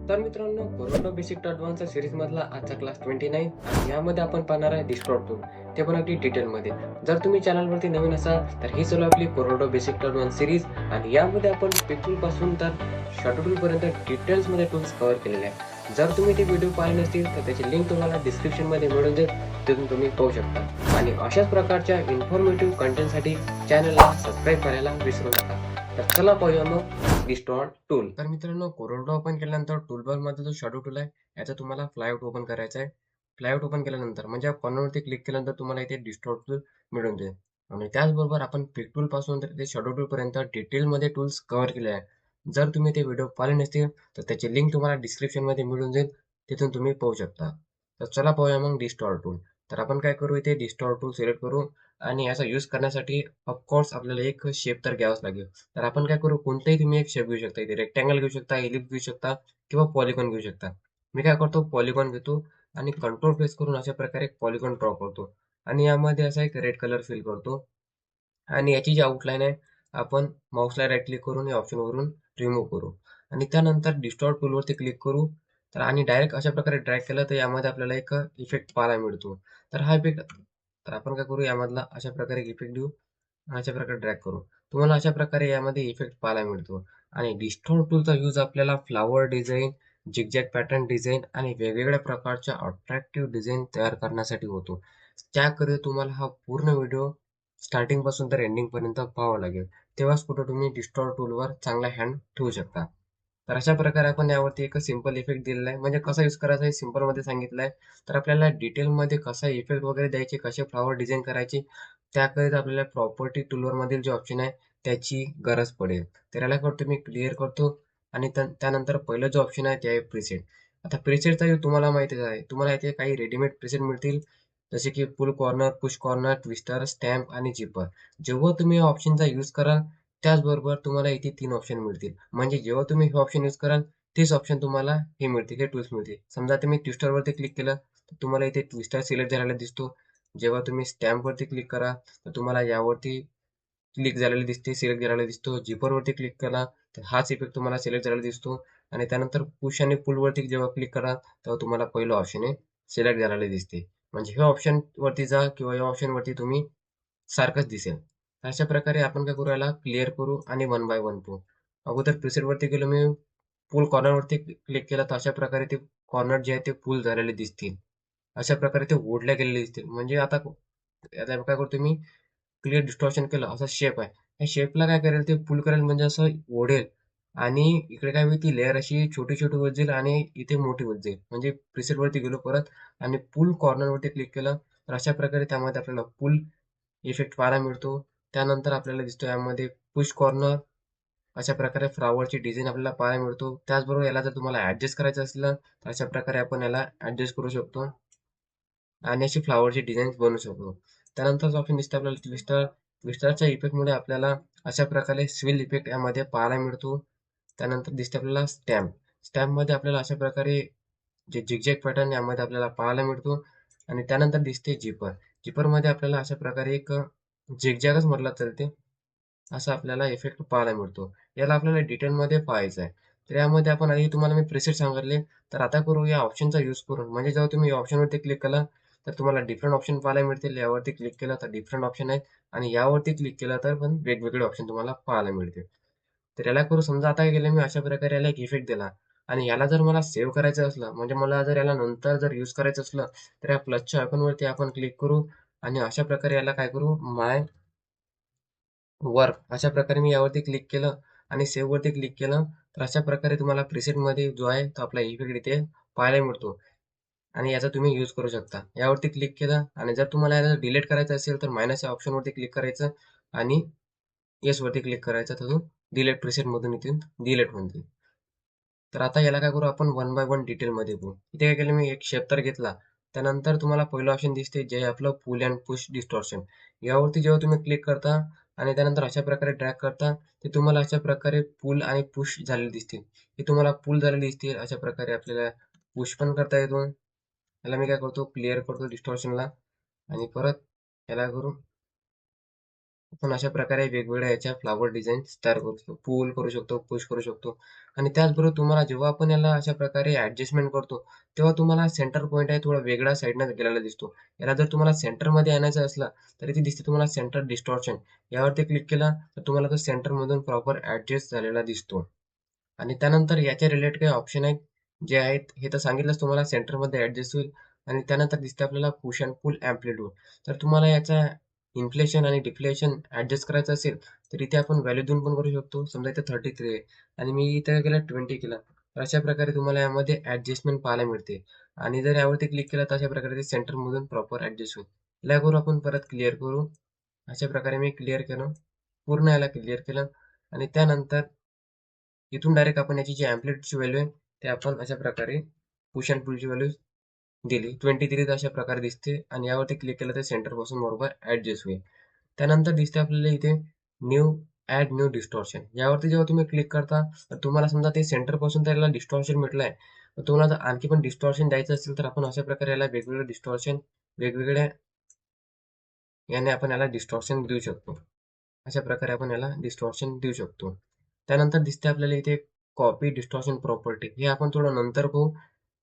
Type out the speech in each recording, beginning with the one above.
तर मित्रांनो, corona basic to ॲडव्हान्सच्या सीरीजमधला आजचा क्लास 29 आणि यामध्ये आपण पाहणार आहे डिस्टॉर्ट टूल. ते पण अगदी डिटेलमध्ये. जर तुम्ही चॅनलवरती नवीन असाल तर ही चालू आपली Corona basic to advance series आणि यामध्ये आपण पिक टूलपासून तर शॉर्ट टूलपर्यंत डिटेल्समध्ये टूल्स कव्हर केलेले आहे. जर तुम्ही ते व्हिडिओ पाहिले नसतील तर त्याची लिंक तुम्हाला डिस्क्रिप्शनमध्ये मिळून जाईल, तिथून तुम्ही पाहू शकता. आणि अशाच प्रकारच्या इन्फॉर्मेटिव्ह कंटेंटसाठी चॅनलला सबस्क्राईब करायला विसरू नका. तर चला पाहूया मग डिस्टॉर्ट टूल. तर मित्रांनो, कोरोना ओपन केल्यानंतर टूलबार मध्ये जो शॅडो टूल आहे याचा तुम्हाला फ्लायआउट ओपन करायचा आहे. फ्लायआउट ओपन केल्यानंतर म्हणजे या कॉर्नरवरती क्लिक केल्यानंतर तुम्हाला इथे डिस्टॉर्ट टूल मिळून जाईल. आणि त्याचबरोबर आपण पिक टूल पासून तर ते शॅडो टूल पर्यंत डिटेलमध्ये टूल्स कव्हर केले आहे. जर तुम्ही ते व्हिडिओ पाहिले नसतील तर त्याची लिंक तुम्हाला डिस्क्रिप्शन मध्ये मिळून जाईल, तिथून तुम्ही पाहू शकता. तर चला पाहूया मग डिस्टॉर्ट टूल. तर आपण काय करू, इथे डिस्टॉर्ट टूल सिलेक्ट करू आणि याचा यूज करण्यासाठी ऑफकोर्स आपल्याला एक शेप तर घ्यावाच लागेल. तर आपण काय करू, कोणताही तुम्ही एक शेप घेऊ शकता. इथे रेक्टँगल घेऊ शकता, इलिप्स घेऊ शकता किंवा पॉलिगॉन घेऊ शकता. मी काय करतो, पॉलिगॉन घेतो आणि कंट्रोल प्रेस करून अशा प्रकारे एक पॉलिगॉन ड्रॉ करतो आणि यामध्ये असा एक रेड कलर फिल करतो आणि याची जी आउटलाईन आहे आपण माऊसला राईट क्लिक करून या ऑप्शनवरून रिमूव्ह करू आणि त्यानंतर डिस्टॉर्ट टूलवरती क्लिक करू. तर आणि डायरेक्ट अशा प्रकारे ड्रॅग केलं तर यामध्ये आपल्याला एक इफेक्ट पाहायला मिळतो. तर हा इफेक्ट, तर आपण काय करू, यामधला अशा प्रकारे इफेक्ट देऊ, अशा प्रकारे ड्रॅग करू. तुम्हाला अशा प्रकारे यामध्ये इफेक्ट पाहायला मिळतो. आणि डिस्टॉर्ट टूलचा यूज आपल्याला flower design, zigzag pattern design आणि वेगवेगळ्या प्रकारच्या अट्रॅक्टिव्ह डिझाईन तयार करण्यासाठी होतो. त्याकरिता तुम्हाला हा पूर्ण व्हिडिओ स्टार्टिंग पासून तर एंडिंग पर्यंत पाहावा लागेल. तेव्हाच कुठं तुम्ही डिस्टॉर्ट टूलवर चांगला हँड ठेवू शकता. तर अशा प्रकारे आपण यावरती एक सिंपल इफेक्ट दिलेला आहे. म्हणजे कसा यूज करायचा हे सिंपल मध्ये सांगितलं आहे. तर आपल्याला डिटेलमध्ये कसा इफेक्ट वगैरे द्यायचे, कसे फ्लॉवर डिझाईन करायचे, त्याकरिता आपल्याला प्रॉपर्टी टूलवर मधील जे ऑप्शन आहे त्याची गरज पडेल. तर याला करतो मी क्लिअर करतो आणि त्यानंतर पहिलं जो ऑप्शन आहे ते आहे प्रीसेट. आता प्रीसेटचा यूज तुम्हाला माहितीच आहे. तुम्हाला इथे काही रेडीमेड प्रीसेट मिळतील, जसे की फुल corner, push corner, twister, stamp आणि जिपर. जेव्हा तुम्ही या ऑप्शनचा यूज कराल त्याचबरोबर तुम्हाला इथे 3 ऑप्शन मिळतील. म्हणजे जेव्हा तुम्ही हे ऑप्शन यूज कराल तेच ऑप्शन तुम्हाला हे मिळतील, हे टूल्स मिळतील. समजा तुम्ही ट्विस्टरवरती क्लिक केलं तर तुम्हाला इथे ट्विस्टर सिलेक्ट झालेला दिसतो. जेव्हा तुम्ही स्टॅम्पवरती क्लिक करा तर तुम्हाला यावरती क्लिक झालेली दिसते, सिलेक्ट झालेला दिसतो. जिपरवरती क्लिक केला तर हाच इफेक्ट तुम्हाला सिलेक्ट झालेला दिसतो आणि त्यानंतर पुश आणि पुलवरती जेव्हा क्लिक करा तेव्हा तुम्हाला पहिलं ऑप्शन हे सिलेक्ट झालेले दिसते. म्हणजे हे ऑप्शन वरती जा किंवा या ऑप्शन वरती तुम्ही सारखंच दिसेल. अशा प्रकारे आपण काय करू, याला क्लिअर करू आणि वन बाय वन पाहू. अगोदर प्रीसेट वरती गेलो मी, फुल कॉर्नर वरती क्लिक केलं तर अशा प्रकारे ते कॉर्नर जे आहे ते फुल झालेले दिसतील. अशा प्रकारे ते ओढल्या गेलेले दिसतील. म्हणजे आता आता काय करतो मी, क्लिअर डिस्टॉर्शन केलं, असा शेप आहे. या शेपला काय करेल, ते पुल करेल म्हणजे असं ओढेल आणि इकडे काय होईल, ती लेअर अशी छोटी छोटी होत जाईल आणि इथे मोठी होत जाईल. म्हणजे प्रीसेट वरती गेलो परत आणि पुल कॉर्नर वरती क्लिक केलं तर अशा प्रकारे त्यामध्ये आपल्याला पुल इफेक्ट पाहायला मिळतो. त्यानंतर आपल्याला दिसतो यामध्ये पुश कॉर्नर, अशा प्रकारे फ्लॉवरची डिझाइन आपल्याला पाहायला मिळतो. त्याचबरोबर याला जर तुम्हाला ऍडजस्ट करायचं असलं तर अशा प्रकारे आपण याला ऍडजस्ट करू शकतो आणि अशी फ्लॉवरची डिझाईन बनवू शकतो. त्यानंतर ऑप्शन दिसतं आपल्याला ट्विस्टर. ट्विस्टरच्या इफेक्टमुळे आपल्याला अशा प्रकारे स्विल इफेक्ट यामध्ये पाहायला मिळतो. त्यानंतर दिसते आपल्याला स्टॅम्प. स्टॅम्पमध्ये आपल्याला अशा प्रकारे जे झिगझॅग पॅटर्न यामध्ये आपल्याला पाहायला मिळतो आणि त्यानंतर दिसते जिपर. जिपरमध्ये आपल्याला अशा प्रकारे एक झिगझॅगच म्हटलं चालते, असा आपल्याला इफेक्ट पाहायला मिळतो. याला आपल्याला डिटेलमध्ये पाहायचं आहे. तर यामध्ये आपण आधी तुम्हाला मी प्रीसेट सांगितले, तर आता करू या ऑप्शनचा यूज करून. म्हणजे जेव्हा तुम्ही या ऑप्शनवरती क्लिक केला तर तुम्हाला डिफरंट ऑप्शन पाहायला मिळतील. यावरती क्लिक केलं तर डिफरंट ऑप्शन आहेत आणि यावरती क्लिक केलं तर पण वेगवेगळे ऑप्शन तुम्हाला पाहायला मिळतील. तर याला करू, समजा आता काय केलं मी, अशा प्रकारे याला एक इफेक्ट दिला आणि याला जर मला सेव्ह करायचं असलं, म्हणजे मला जर याला नंतर जर यूज करायचं असलं तर या प्लसच्या आयकॉनवरती आपण क्लिक करू आणि अशा प्रकारे याला काय करू, माय वर्क, अशा प्रकारे मी यावरती क्लिक केलं आणि सेव्ह वरती क्लिक केलं तर अशा प्रकारे तुम्हाला प्रीसेट मध्ये जो आहे तो आपला इफेक्ट इथे पाहायला मिळतो आणि याचा तुम्ही यूज करू शकता. यावरती क्लिक केलं आणि जर तुम्हाला याला डिलीट करायचं असेल तर मायनस या ऑप्शन वरती क्लिक करायचं आणि येस वरती क्लिक करायचं, तर डिलीट प्रीसेट मधून इथून डिलीट होईल. तर आता याला काय करू, आपण वन बाय वन डिटेलमध्ये बघू. इथे काय केलं मी, एक शेप तर घेतला. त्यानंतर तुम्हाला पहिलं ऑप्शन दिसते जे आपलं पुल अँड पुश डिस्टॉर्शन. यावरती जेव्हा तुम्ही क्लिक करता आणि त्यानंतर अशा प्रकारे ड्रॅग करता, ते तुम्हाला अशा प्रकारे पुल आणि पुश झालेले दिसतील. हे तुम्हाला पुल झालेले दिसतील. अशा प्रकारे आपल्याला पुश पण करता येतो. याला मी काय करतो, क्लिअर करतो डिस्टॉर्शनला आणि परत याला करू आपण अशा प्रकारे वेगवेगळ्या याच्या फ्लॉवर डिझाईन तयार करू शकतो, पुल करू शकतो, पुश करू शकतो. आणि त्याचबरोबर तुम्हाला जेव्हा आपण याला अशा प्रकारे ऍडजस्टमेंट करतो, तेव्हा तुम्हाला सेंटर पॉईंट आहे थोडा वेगळ्या साईडनं गेलेला दिसतो. याला जर तुम्हाला सेंटरमध्ये आणायचं असलं तर इथे दिसते तुम्हाला सेंटर डिस्टॉर्शन. यावरती क्लिक केला तर तुम्हाला तो सेंटरमधून प्रॉपर ऍडजस्ट झालेला दिसतो. आणि त्यानंतर याच्या रिलेटेड काही ऑप्शन आहेत जे आहेत हे तर सांगितलंच तुम्हाला, सेंटरमध्ये ऍडजस्ट होईल. आणि त्यानंतर दिसते आपल्याला पुश अँड पुल अँप्लिट्यूड. तर तुम्हाला याचा इन्फ्लेशन आणि डिफ्लेशन ऍडजस्ट करायचं असेल तर इथे आपण व्हॅल्यू देऊन पण करू शकतो. समजा इथे 33 आहे आणि मी इथे केलं 20 केलं, तर अशा प्रकारे तुम्हाला यामध्ये ऍडजस्टमेंट पाहायला मिळते. आणि जर यावरती क्लिक केलं तर अशा प्रकारे ते सेंटर मधून प्रॉपर ऍडजस्ट होईल. याला करू आपण परत क्लिअर करू. अशा प्रकारे मी क्लिअर केलं, पूर्ण याला क्लिअर केलं. आणि त्यानंतर इथून डायरेक्ट आपण याची जी अँप्लिट्यूडची व्हॅल्यू आहे ते आपण अशा प्रकारे पुश अँड पुलची व्हॅल्यू दिली 23 अशा प्रकारे दिसते. आणि यावरती क्लिक केलं तर सेंटर पासून बरोबर ऍडजस्ट होईल. त्यानंतर दिसते आपल्याला इथे न्यू ऍड न्यू डिस्टॉर्शन. यावरती जेव्हा तुम्ही क्लिक करता तर तुम्हाला समजा ते सेंटर पासून त्याला डिस्टॉर्शन म्हटलंय, तर तुम्हाला जर आणखी पण डिस्टॉर्शन द्यायचं असेल तर आपण अशा प्रकारे याला वेगवेगळं डिस्टॉर्शन वेगवेगळ्या याने आपण याला डिस्टॉर्शन देऊ शकतो. अशा प्रकारे आपण याला डिस्टॉर्शन देऊ शकतो. त्यानंतर दिसते आपल्याला इथे कॉपी डिस्टॉर्शन प्रॉपर्टी, हे आपण थोडं नंतर पाहू.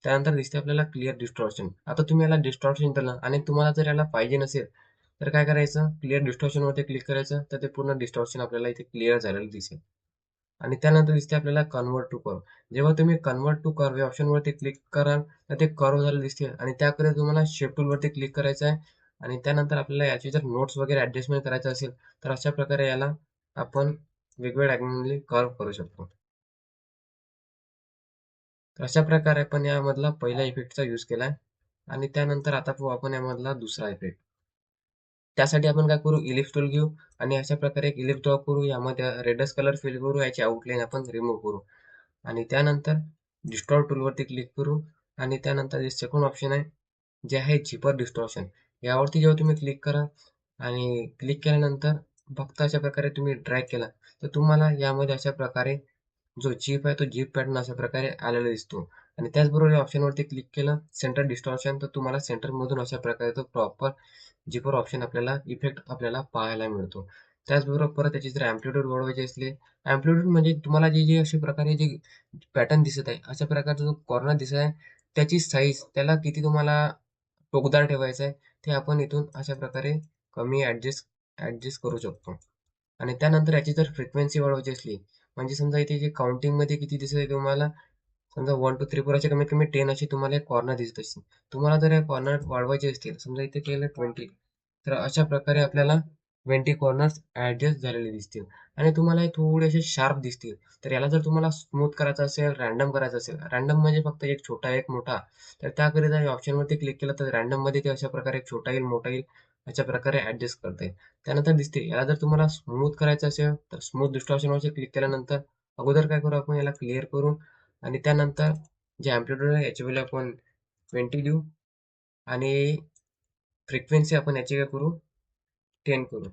त्यानंतर दिसते आपल्याला क्लिअर डिस्टॉर्शन. आता तुम्ही याला डिस्टॉर्शन दिलं आणि तुम्हाला जर याला पाहिजे नसेल तर काय करायचं, क्लिअर डिस्टॉर्शन वरती क्लिक करायचं, तर ते पूर्ण डिस्टॉर्शन आपल्याला इथे क्लिअर झालेलं दिसेल. आणि त्यानंतर दिसते आपल्याला कन्वर्ट टू कर्व. जेव्हा तुम्ही कन्वर्ट टू कर्व या ऑप्शन वरती क्लिक कराल तर ते कर्व झालेलं दिसते. आणि त्याकडे तुम्हाला शेप टूल वरती क्लिक करायचं आहे. आणि त्यानंतर आपल्याला याची जर नोट्स वगैरे ऍडजस्टमेंट करायचं असेल तर अशा प्रकारे याला आपण वेगवेगळ्या डायमेंशनली कर्व करू शकतो. तर अशा प्रकारे आपण यामधला पहिला इफेक्टचा यूज केलाय. आणि त्यानंतर आता पाहू आपण यामधला दुसरा इफेक्ट. त्यासाठी आपण काय करू, इलिप्स टूल घेऊ आणि अशा प्रकारे एक इलिप्स ड्रॉ करू. यामध्ये रेडस कलर फिल करू, याची आउटलाईन आपण रिमूव्ह करू. आणि त्यानंतर डिस्टॉर्ट टूलवरती क्लिक करू. आणि त्यानंतर जे सेकंड ऑप्शन आहे जे आहे झिपर डिस्टॉर्शन, यावरती जेव्हा तुम्ही क्लिक करा आणि क्लिक केल्यानंतर फक्त अशा प्रकारे तुम्ही ड्रॅग केला तर तुम्हाला यामध्ये अशा प्रकारे जो झिप आहे तो झिप पॅटर्न अशा प्रकारे आलेला दिसतो. आणि त्याचबरोबर या ऑप्शनवरती क्लिक केलं सेंटर डिस्टॉर्शन, तर तुम्हाला सेंटर मधून अशा प्रकारे तो प्रॉपर झिपर ऑप्शन आपल्याला इफेक्ट आपल्याला पाहायला मिळतो. त्याचबरोबर परत त्याची जर अँप्लिट्यूड वाढवायची असली, अँप्लिट्यूड म्हणजे तुम्हाला जे जे अशा प्रकारे जे पॅटर्न दिसत आहे, अशा प्रकारचा जो कॉर्नर दिसत आहे त्याची साईज, त्याला किती तुम्हाला टोकदार ठेवायचं आहे ते आपण इथून अशा प्रकारे कमी ऍडजस्ट ऍडजस्ट करू शकतो. आणि त्यानंतर याची जर फ्रिक्वेन्सी वाढवायची असली, म्हणजे समजा इथे जे काउंटिंग मध्ये किती दिसत आहे तुम्हाला, समजा 1 2 3 4 असे कमीत कमी 10 अशी तुम्हाला एक कॉर्नर दिसत असतील. तुम्हाला जर हे कॉर्नर वाढवायचे असतील, समजा इथे केलं 20, तर अशा प्रकारे आपल्याला 20 कॉर्नर्स ऍडजस्ट झालेले दिसतील. आणि तुम्हाला हे थोडेसे शार्प दिसतील. तर याला जर तुम्हाला स्मूथ करायचं असेल, रॅन्डम करायचं असेल, रॅन्डम म्हणजे फक्त एक छोटा एक मोठा, तर त्याकरिता या ऑप्शनवरती क्लिक केलं तर रॅन्डम मध्ये ते अशा प्रकारे एक छोटा येईल मोठा येईल अशा प्रकारे ऍडजस्ट करता येईल. त्यानंतर दिसते याला जर तुम्हाला स्मूथ करायचं असेल तर स्मूथ डिस्टॉर्शन वरती क्लिक केल्यानंतर अगोदर काय करू, आपण याला क्लिअर करू. आणि त्यानंतर जे अँप्लिट्यूड आहे याची व्हॅल्यू आपण 20 देऊ. आणि फ्रिक्वेन्सी आपण याची काय करू, 10 करू.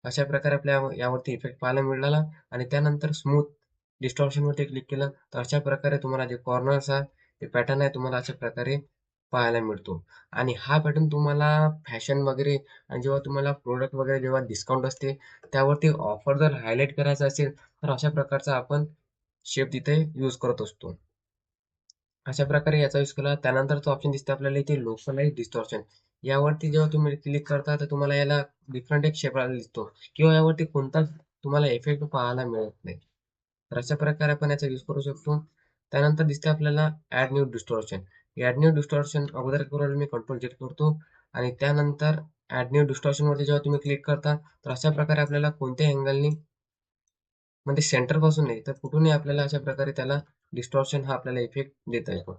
अशा प्रकारे आपल्या यावरती इफेक्ट पाहायला मिळाला. आणि त्यानंतर स्मूथ डिस्टॉर्शन वरती क्लिक केलं तर अशा प्रकारे तुम्हाला जे कॉर्नर्स आहे ते पॅटर्न आहे तुम्हाला अशा प्रकारे पाहायला मिळतो. आणि हा पॅटर्न तुम्हाला फॅशन वगैरे आणि जेव्हा तुम्हाला प्रोडक्ट वगैरे जेव्हा डिस्काउंट असते त्यावरती ऑफर जर हायलाइट करायचा असेल तर अशा प्रकारचा आपण शेप तिथे यूज करत असतो. अशा प्रकारे याचा यूज केला. त्यानंतरचा ऑप्शन दिसते आपल्याला इथे लोकलाइज डिस्टॉर्शन. यावरती जेव्हा तुम्ही क्लिक करता तर तुम्हाला याला डिफरंट एक शेप दिसतो किंवा यावरती कोणताच तुम्हाला इफेक्ट पाहायला मिळत नाही. तर अशा प्रकारे आपण याचा यूज करू शकतो. त्यानंतर दिसते आपल्याला add new distortion. Add new distortion अगोदर करून मी कंट्रोल झेड करतो. आणि त्यानंतर ऍड न्यू डिस्टॉर्शन वरती जेव्हा तुम्ही क्लिक करता तर अशा प्रकारे आपल्याला कोणत्या अँगलनी, म्हणजे सेंटर पासून नाही तर कुठूनही आपल्याला अशा प्रकारे त्याला डिस्टॉर्शन हा आपल्याला इफेक्ट देता येतो.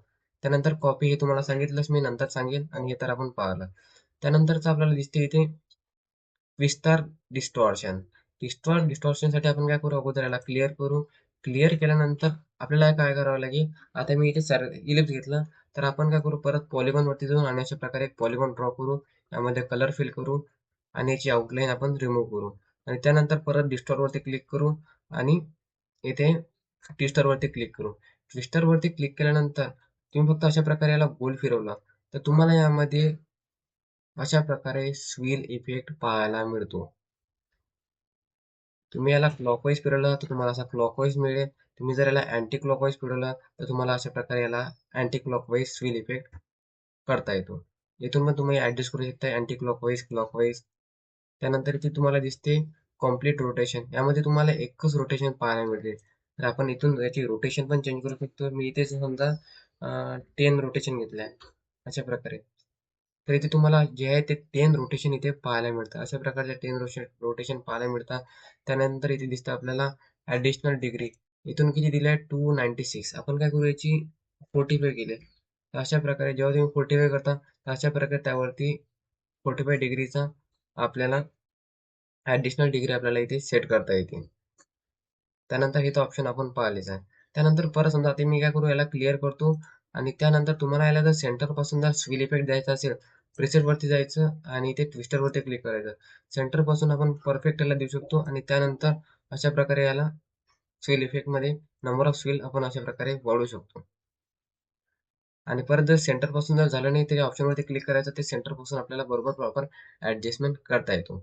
त्यानंतर कॉपी हे तुम्हाला सांगितलंच मी, नंतर सांगेन. आणि हे तर आपण पाहिलं. त्यानंतरच आपल्याला दिसते इथे विस्तार डिस्टॉर्शन. डिस्टॉर्शन साठी आपण काय करू, अगोदर याला क्लिअर करू. क्लिअर केल्यानंतर आपल्याला काय करावं लागेल, आता मी इथे इलिप्स घेतलं तर आपण काय करू, परत पॉलिगॉन वरती जाऊन आणि अशा प्रकारे एक पॉलिगॉन ड्रॉ करू. यामध्ये कलर फिल करू आणि याची आउटलाईन आपण रिमूव्ह करू. आणि त्यानंतर परत डिस्टॉर वरती क्लिक करू आणि इथे ट्विस्टर वरती क्लिक करू. ट्विस्टर वरती क्लिक केल्यानंतर तुम्ही फक्त अशा प्रकारे याला गोल फिरवला तर तुम्हाला यामध्ये अशा प्रकारे स्विल इफेक्ट पाहायला मिळतो. तुम्ही याला क्लॉकवाईज फिरवलं तर तुम्हाला असा क्लॉकवाईज मिळेल. तुम्ही जर याला अँटी क्लॉकवाईज फिरवलं तर तुम्हाला अशा प्रकारे याला अँटी क्लॉकवाईज स्विल इफेक्ट करता येतो. इथून पण तुम्ही ऍडजस्ट करू शकता अँटी क्लॉकवाईज, क्लॉकवाईज. त्यानंतर इथे तुम्हाला दिसते कम्प्लीट रोटेशन. यामध्ये तुम्हाला एकच रोटेशन पाहायला मिळते. तर आपण इथून याची रोटेशन पण चेंज करू शकतो. मी इथे समजा 10 रोटेशन घेतलंय अशा प्रकारे. तर इथे तुम्हाला जे आहे ते 10 रोटेशन इथे पाहायला मिळतं. अशा प्रकारचे 10 रोटेशन पाहायला मिळतात. त्यानंतर इथे दिसतं आपल्याला ऍडिशनल डिग्री. इथून किती दिलंय 296. आपण काय करू याची 45 केले. तर अशा प्रकारे जेव्हा तुम्ही 45 करता तर अशा प्रकारे त्यावरती 45 डिग्रीचा आपल्याला ऍडिशनल डिग्री आपल्याला इथे सेट करता येते. त्यानंतर हे तर ऑप्शन आपण पाहिलेच आहे. त्यानंतर परत समजा आता मी काय करू याला क्लिअर करतो आणि त्यानंतर तुम्हाला याला जर सेंटर पासून जर स्विल इफेक्ट द्यायचा असेल प्रिसेट वरती जायचं आणि इथे ट्विस्टर वरती क्लिक करायचं. सेंटर पासून आपण परफेक्ट याला देऊ शकतो आणि त्यानंतर अशा प्रकारे याला स्विल इफेक्ट मध्ये नंबर ऑफ स्विल आपण अशा प्रकारे वाढवू शकतो. आणि परत जर सेंटर पासून जर झालं नाही तरी ऑप्शन वरती क्लिक करायचं ते सेंटर पासून आपल्याला बरोबर प्रॉपर ऍडजस्टमेंट करता येतो.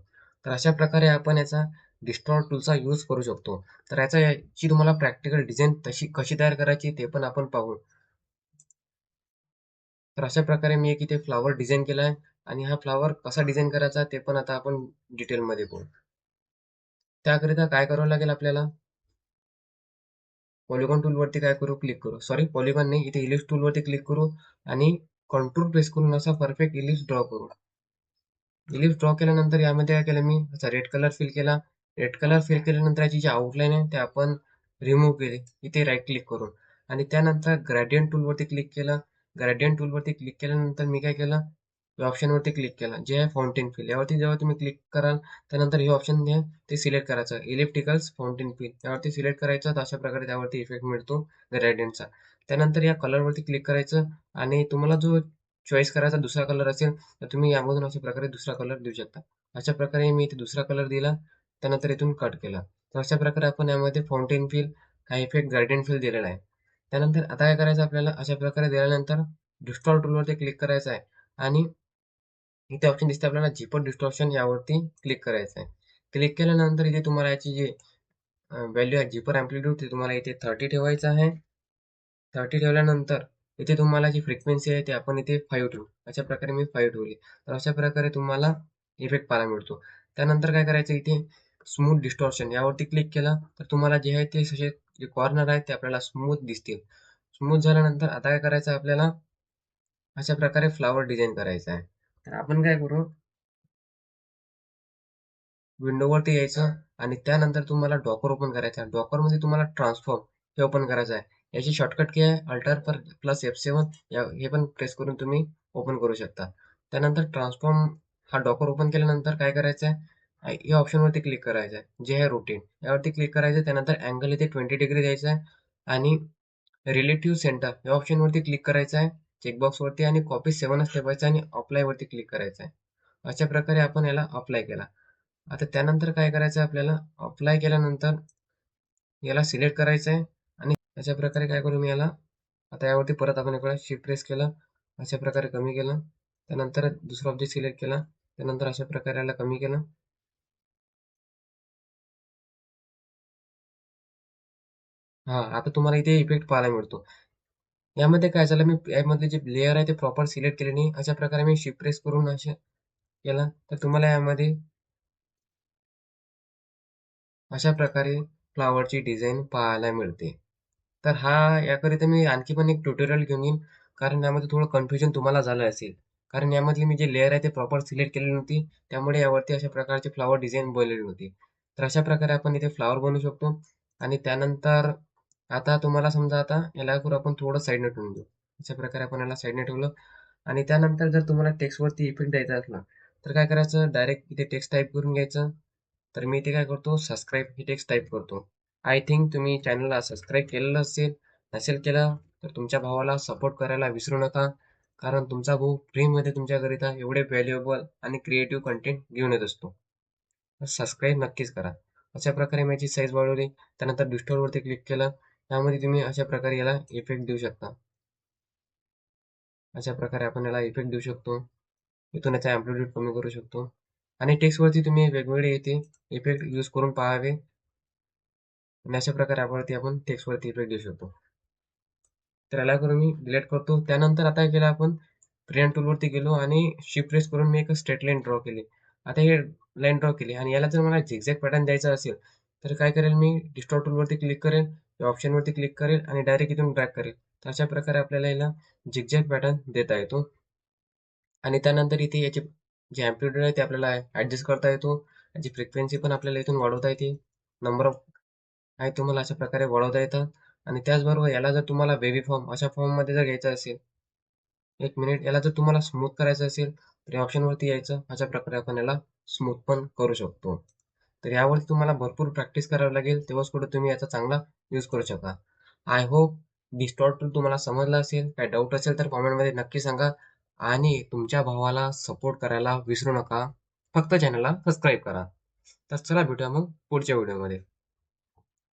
तर अशा प्रकारे आपण याचा डिस्टॉर्ट टूलचा यूज करू शकतो. तर याची तुम्हाला प्रॅक्टिकल डिझाईन तशी कशी तयार करायची ते पण आपण पाहू. तर अशा प्रकारे मी एक इथे फ्लॉवर डिझाईन केला आहे आणि हा फ्लॉवर कसा डिझाईन करायचा ते पण आता आपण डिटेलमध्ये पाहू. त्याकरिता काय करावं लागेल आपल्याला पॉलिगॉन टूल वरती काय करू क्लिक करू सॉरी पॉलिगॉन नाही इथे इलिप्स टूल वरती क्लिक करू आणि कंट्रोल प्रेस करून असा परफेक्ट इलिप्स ड्रॉ करू. इलिप्स ड्रॉ केल्यानंतर यामध्ये काय केलं मी असा रेड कलर फिल केला. रेड कलर फिल केल्यानंतर याची जी आउटलाईन आहे ते आपण रिमूव्ह केली इथे राईट क्लिक करून आणि त्यानंतर ग्रेडियंट टूल वरती क्लिक केलं. ग्रेडियंट टूल वरती क्लिक केल्यानंतर मी काय केलं या ऑप्शन वरती क्लिक केलं जे आहे फाउंटेन फिल. यावरती जेव्हा तुम्ही क्लिक कराल त्यानंतर हे ऑप्शन जे आहे ते सिलेक्ट करायचं इलिप्टिकल्स फाउंटेन फिल यावरती सिलेक्ट करायचं. तर अशा प्रकारे त्यावरती इफेक्ट मिळतो ग्रेडियंटचा. त्यानंतर या कलर वरती क्लिक करायचं आणि तुम्हाला जो चॉईस करायचा दुसरा कलर असेल तर तुम्ही यामधून अशा प्रकारे दुसरा कलर देऊ शकता. अशा प्रकारे मी इथे दुसरा कलर दिला त्यानंतर इथून कट केला. तर अशा प्रकारे आपण यामध्ये फाउंटेन फिल हा इफेक्ट ग्रेडियंट फिल दिलेला आहे. त्यानंतर आता काय करायचं आपल्याला अशा प्रकारे दिल्यानंतर डिस्टॉर्ट टूलवरती क्लिक करायचं आहे आणि इथे ऑप्शन दिसते आपल्याला झिपर डिस्टॉर्शन यावरती क्लिक करायचं आहे. क्लिक केल्यानंतर इथे तुम्हाला याची जी व्हॅल्यू आहे झिपर अँप्लिट्यूड ते तुम्हाला इथे 30 ठेवायचं आहे. 30 ठेवल्यानंतर इथे तुम्हाला जी फ्रिक्वेन्सी आहे ते आपण इथे 5 ठेवू. अशा प्रकारे मी 5 ठेवली. तर अशा प्रकारे तुम्हाला इफेक्ट पाहायला मिळतो. त्यानंतर काय करायचं इथे स्मूथ डिस्टॉर्शन यावरती क्लिक केलं तर तुम्हाला जे आहे ते असे जे कॉर्नर आहेत ते आपल्याला स्मूथ दिसतील. स्मूथ झाल्यानंतर आता काय करायचं आपल्याला अशा प्रकारे फ्लॉवर डिझाईन करायचा आहे. तर आपण काय करू विंडोवरती यायचं आणि त्यानंतर तुम्हाला डॉकर ओपन करायचा आहे. डॉकरमध्ये तुम्हाला ट्रान्सफॉर्म हे ओपन करायचं आहे. याची शॉर्टकट की आहे अल्टर प्लस F7 हे पण प्रेस करून तुम्ही ओपन करू शकता. त्यानंतर ट्रान्सफॉर्म हा डॉकर ओपन केल्यानंतर काय करायचं आहे या ऑप्शनवरती क्लिक करायचं आहे जे आहे रोटेट यावरती क्लिक करायचं. त्यानंतर अँगल इथे 20 डिग्री द्यायचा आहे आणि रिलेटिव्ह सेंटर या ऑप्शनवरती क्लिक करायचं आहे चेकबॉक्सवरती आणि कॉपी 7च ठेवायचं आणि अप्लाय वरती क्लिक करायचं आहे. अशा प्रकारे आपण याला अप्लाय केला. आता त्यानंतर काय करायचं आपल्याला अप्लाय केल्यानंतर याला सिलेक्ट करायचं आहे आणि अशा प्रकारे काय करू मी याला आता यावरती परत आपण एक वेळा शिफ्ट प्रेस केलं अशा प्रकारे कमी केलं. त्यानंतर दुसरा ऑब्जेक्ट सिलेक्ट केला त्यानंतर अशा प्रकारे याला कमी केलं. हा आता तुम्हाला इथे इफेक्ट पाहायला मिळतो. यामध्ये काय झालं मी यामध्ये जे लेअर आहे ते प्रॉपर सिलेक्ट केले नाही. अशा प्रकारे मी शिफ्ट प्रेस करून असे केला तर तुम्हाला यामध्ये अशा प्रकारे फ्लॉवरची डिझाईन पाहायला मिळते. तर याकरिता मी आणखी पण एक ट्युटोरियल घेऊन येईन कारण यामध्ये थोडं कन्फ्युजन तुम्हाला झालं असेल. कारण यामधली मी जे लेयर आहे ते प्रॉपर सिलेक्ट केलेली नव्हती त्यामुळे यावरती अशा प्रकारचे फ्लॉवर डिझाईन बनलेली होती. तर अशा प्रकारे आपण इथे फ्लॉवर बनवू शकतो आणि त्यानंतर आता तुम्हाला समजा आता याला करू आपण थोडं साईडने ठेवून देऊ. अशा प्रकारे आपण याला साईडने ठेवलं आणि त्यानंतर जर तुम्हाला टेक्स्टवरती इफेक्ट द्यायचा असला तर काय करायचं डायरेक्ट इथे टेक्स्ट टाईप करून घ्यायचं. तर मी इथे काय करतो सबस्क्राईब ही टेक्स्ट टाईप करतो. आय थिंक तुम्ही चॅनलला सबस्क्राईब केलेलं असेल. नसेल केलं तर तुमच्या भावाला सपोर्ट करायला विसरू नका कारण तुमचा भाऊ फ्रीमध्ये तुमच्याकरिता एवढे व्हॅल्युएबल आणि क्रिएटिव्ह कंटेंट घेऊन येत असतो. तर सबस्क्राईब नक्कीच करा. अशा प्रकारे मी याची साईज वाढवली त्यानंतर डिस्टॉरवरती क्लिक केलं. त्यामध्ये तुम्ही अशा प्रकारे याला इफेक्ट देऊ शकता. अशा प्रकारे आपण याला इफेक्ट देऊ शकतो. इथून याचा अँप्लिट्यूड कमी करू शकतो आणि टेक्स्टवरती तुम्ही वेगवेगळे येथे इफेक्ट यूज करून पाहावे. आणि अशा प्रकारे यावरती आपण टेक्स्टवरती इफेक्ट देऊ शकतो. तर याला करून मी डिलीट करतो. त्यानंतर आता काय केलं आपण, पेन टूलवरती गेलो आणि शिफ्ट प्रेस करून मी एक स्ट्रेट लाईन ड्रॉ केली. आता हे लाईन ड्रॉ केली आणि याला जर मला झिगझॅग पॅटर्न द्यायचा असेल, तर काय करेल मी, डिस्टॉर्ट टूलवरती क्लिक करेल, या ऑप्शनवरती क्लिक करेल आणि डायरेक्ट इथून ड्रॅग करेल. तर अशा प्रकारे आपल्याला याला झिगझॅग पॅटर्न देता येतो. आणि त्यानंतर इथे याची जे अँप्लिट्यूड आहे ते आपल्याला ऍडजस्ट करता येतो. याची फ्रिक्वेन्सी पण आपल्याला इथून वाढवता येते. नंबर ऑफ आहे तुम्हाला अशा प्रकारे वाढवता येतात. आणि त्याचबरोबर याला जर तुम्हाला बेबी फॉर्म अशा फॉर्ममध्ये जर घ्यायचं असेल, एक मिनिट, याला जर तुम्हाला स्मूथ करायचं असेल तर या ऑप्शनवरती यायचं. अशा प्रकारे आपण याला स्मूथ पण करू शकतो. तर यावरती तुम्हाला भरपूर प्रॅक्टिस करावी लागेल, तेव्हाच कुठे तुम्ही याचा चांगला यूज करू शकाल. आय होप डिस्टॉर्ट टूल तुम्हाला समजलं असेल. काही डाऊट असेल तर कॉमेंटमध्ये नक्की सांगा. आणि तुमच्या भावाला सपोर्ट करायला विसरू नका. फक्त चॅनलला सबस्क्राईब करा. तर चला भेटूया मग पुढच्या व्हिडिओमध्ये.